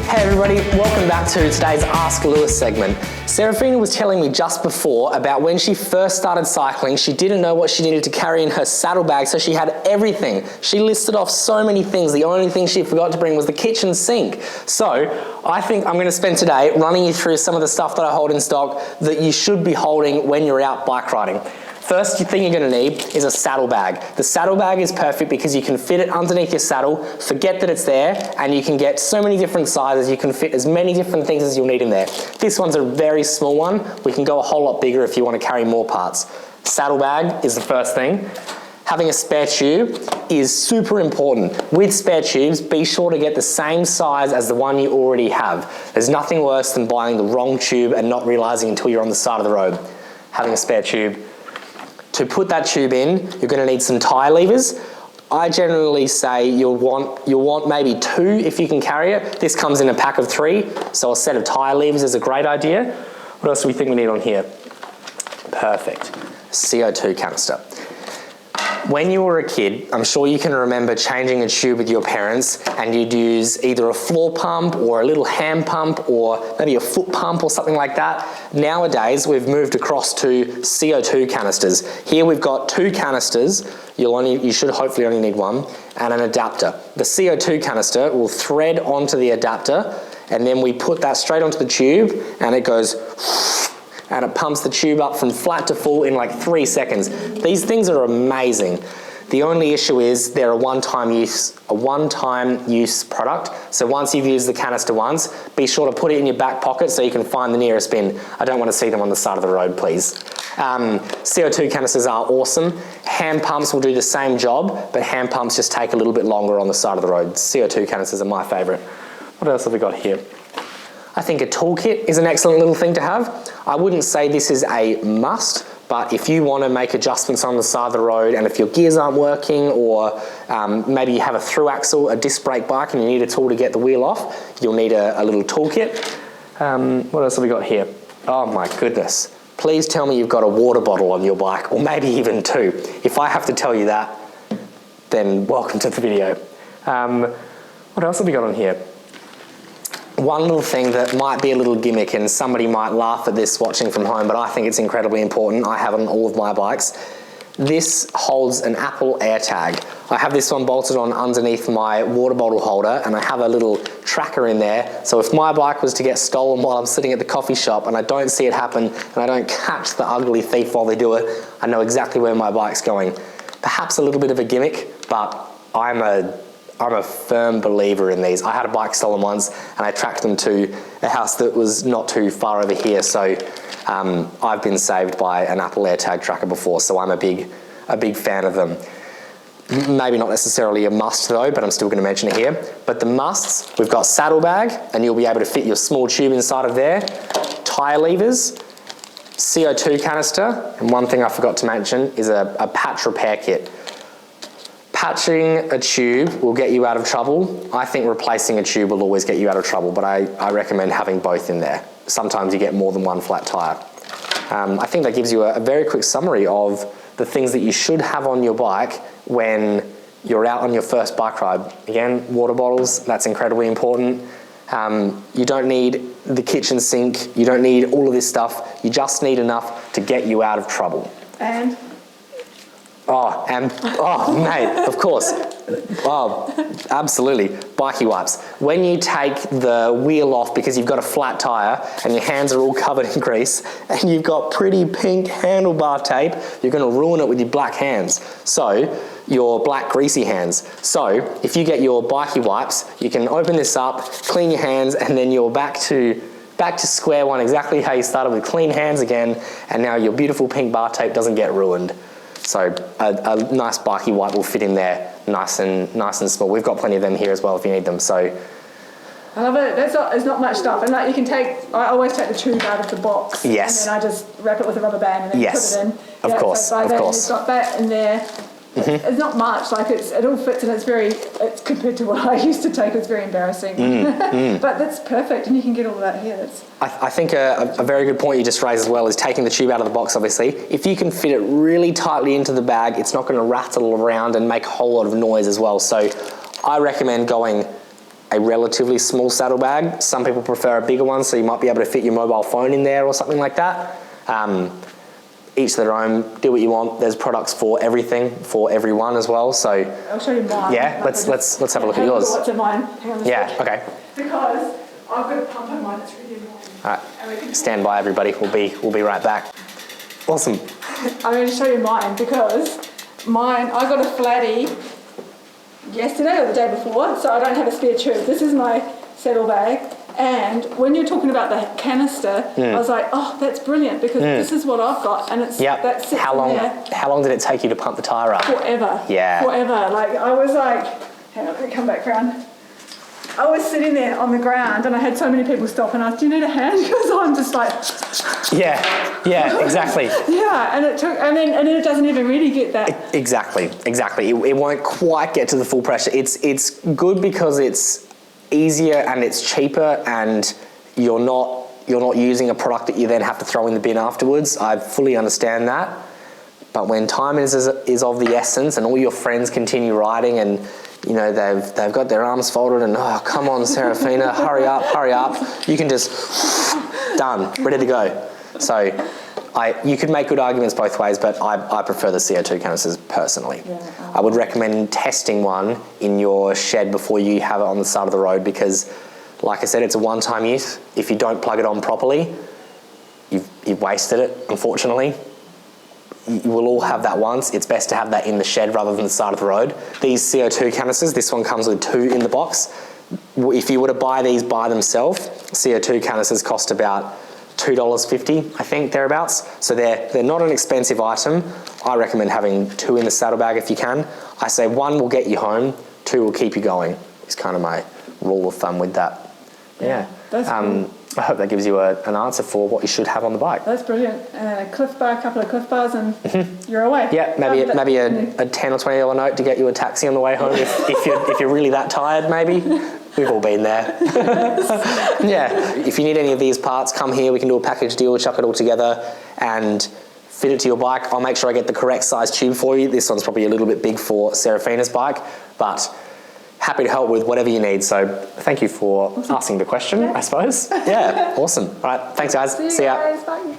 Hey everybody, welcome back to today's Ask Lewis segment. Serafina was telling me just before about when she first started cycling, she didn't know what she needed to carry in her saddlebag, so she had everything. She listed off so many things. The only thing she forgot to bring was the kitchen sink. So I think I'm going to spend today running you through some of the stuff that I hold in stock that you should be holding when you're out bike riding. First thing you're going to need is a saddlebag. The saddlebag is perfect because you can fit it underneath your saddle, forget that it's there, and you can get so many different sizes. You can fit as many different things as you'll need in there. This one's a very small one. We can go a whole lot bigger if you want to carry more parts. Saddlebag is the first thing. Having a spare tube is super important. With spare tubes, be sure to get the same size as the one you already have. There's nothing worse than buying the wrong tube and not realizing until you're on the side of the road. Having a spare tube. To put that tube in, you're going to need some tie levers. I generally say you'll want maybe 2 if you can carry it. This comes in a pack of 3, so a set of tie levers is a great idea. What else do we think we need on here? Perfect. CO2 canister. When you were a kid, I'm sure you can remember changing a tube with your parents, and you'd use either a floor pump or a little hand pump or maybe a foot pump or something like that. Nowadays, we've moved across to CO2 canisters. Here we've got 2 canisters. You should hopefully only need 1, and an adapter. The CO2 canister will thread onto the adapter, and then we put that straight onto the tube, and it goes and it pumps the tube up from flat to full in like 3 seconds. These things are amazing. The only issue is they're a one-time use product. So once you've used the canister once, be sure to put it in your back pocket so you can find the nearest bin. I don't want to see them on the side of the road, please. CO2 canisters are awesome. Hand pumps will do the same job, but hand pumps just take a little bit longer on the side of the road. CO2 canisters are my favorite. What else have we got here? I think a toolkit is an excellent little thing to have. I wouldn't say this is a must, but if you want to make adjustments on the side of the road, and if your gears aren't working, or maybe you have a through axle, a disc brake bike, and you need a tool to get the wheel off, you'll need a little toolkit. What else have we got here? Oh my goodness. Please tell me you've got a water bottle on your bike, or maybe even 2. If I have to tell you that, then welcome to the video. What else have we got on here? One little thing that might be a little gimmick, and somebody might laugh at this watching from home, but I think it's incredibly important. I have it on all of my bikes. This holds an Apple AirTag. I have this one bolted on underneath my water bottle holder, and I have a little tracker in there. So if my bike was to get stolen while I'm sitting at the coffee shop and I don't see it happen, and I don't catch the ugly thief while they do it, I know exactly where my bike's going. Perhaps a little bit of a gimmick, but I'm a firm believer in these. I had a bike stolen once, and I tracked them to a house that was not too far over here, so I've been saved by an Apple AirTag tracker before, so I'm a big fan of them. Maybe not necessarily a must though, but I'm still going to mention it here. But the musts, we've got saddlebag, and you'll be able to fit your small tube inside of there, tyre levers, CO2 canister, and one thing I forgot to mention is a patch repair kit. Patching a tube will get you out of trouble. I think replacing a tube will always get you out of trouble, but I recommend having both in there. Sometimes you get more than one flat tyre. I think that gives you a very quick summary of the things that you should have on your bike when you're out on your first bike ride. Again, water bottles, that's incredibly important. You don't need the kitchen sink, you don't need all of this stuff, you just need enough to get you out of trouble. And mate, of course. Oh, absolutely. Bikey wipes. When you take the wheel off because you've got a flat tyre and your hands are all covered in grease and you've got pretty pink handlebar tape, you're going to ruin it with your black hands. So, your black greasy hands. So, if you get your bikey wipes, you can open this up, clean your hands, and then you're back to square one, exactly how you started, with clean hands again, and now your beautiful pink bar tape doesn't get ruined. So a nice bikey wipe will fit in there, nice and small. We've got plenty of them here as well if you need them. So I love it. There's not much stuff, and like you can take. I always take the tube out of the box. Yes. And then I just wrap it with a rubber band and then put it in. Of course. So by then you've got that in there. Mm-hmm. It's not much. Like it all fits, and it's compared to what I used to take. It's very embarrassing. But that's perfect, and you can get all of that here. I think a very good point you just raised as well is taking the tube out of the box, obviously. If you can fit it really tightly into the bag, it's not going to rattle around and make a whole lot of noise as well. So I recommend going a relatively small saddlebag. Some people prefer a bigger one, so you might be able to fit your mobile phone in there or something like that. Each their own, do what you want. There's products for everything, for everyone as well. So I'll show you mine. yeah, let's have a look at yours. What's in mine? Hang on a Yeah, sec. okay. Because I've got a pump on mine that's really annoying. All right, stand by everybody. We'll be right back. Awesome. I'm going to show you mine because mine, I got a flatty yesterday or the day before, so I don't have a spare tube. This is my saddlebag. And when you're talking about the canister, I was like, oh, that's brilliant because this is what I've got, and it's that sits How long? in there How long did it take you to pump the tyre up? forever. Yeah. Forever. Like I was like, hang on, let me come back round. I was sitting there on the ground, and I had so many people stop and ask, "Do you need a hand?" Because I'm just like, yeah, exactly. yeah, and it took, and then it doesn't even really get that. Exactly. It won't quite get to the full pressure. It's good because it's easier and it's cheaper, and you're not using a product that you then have to throw in the bin afterwards. I fully understand that, but when time is of the essence, and all your friends continue riding, and you know they've got their arms folded, and oh come on Serafina, hurry up, you can just done, ready to go. So you could make good arguments both ways, but I prefer the CO2 canisters personally. Yeah, I would recommend testing one in your shed before you have it on the side of the road because, like I said, it's a one-time use. If you don't plug it on properly, you've wasted it, unfortunately. You will all have that once. It's best to have that in the shed rather than the side of the road. These CO2 canisters, this one comes with 2 in the box. If you were to buy these by themselves, CO2 canisters cost about $2.50, I think, thereabouts. So they're not an expensive item. I recommend having 2 in the saddlebag if you can. I say 1 will get you home, 2 will keep you going. Is kind of my rule of thumb with that. Yeah. That's cool. I hope that gives you an answer for what you should have on the bike. That's brilliant. And a Cliff Bar, a couple of Cliff Bars, and you're away. Yeah, maybe a $10 or $20 note to get you a taxi on the way home if you're really that tired, maybe. We've all been there. Yeah, if you need any of these parts, come here. We can do a package deal, chuck it all together and fit it to your bike. I'll make sure I get the correct size tube for you. This one's probably a little bit big for Serafina's bike, but happy to help with whatever you need. So thank you for asking the question, I suppose. Yeah, awesome. All right, thanks guys. See you ya. guys. Bye.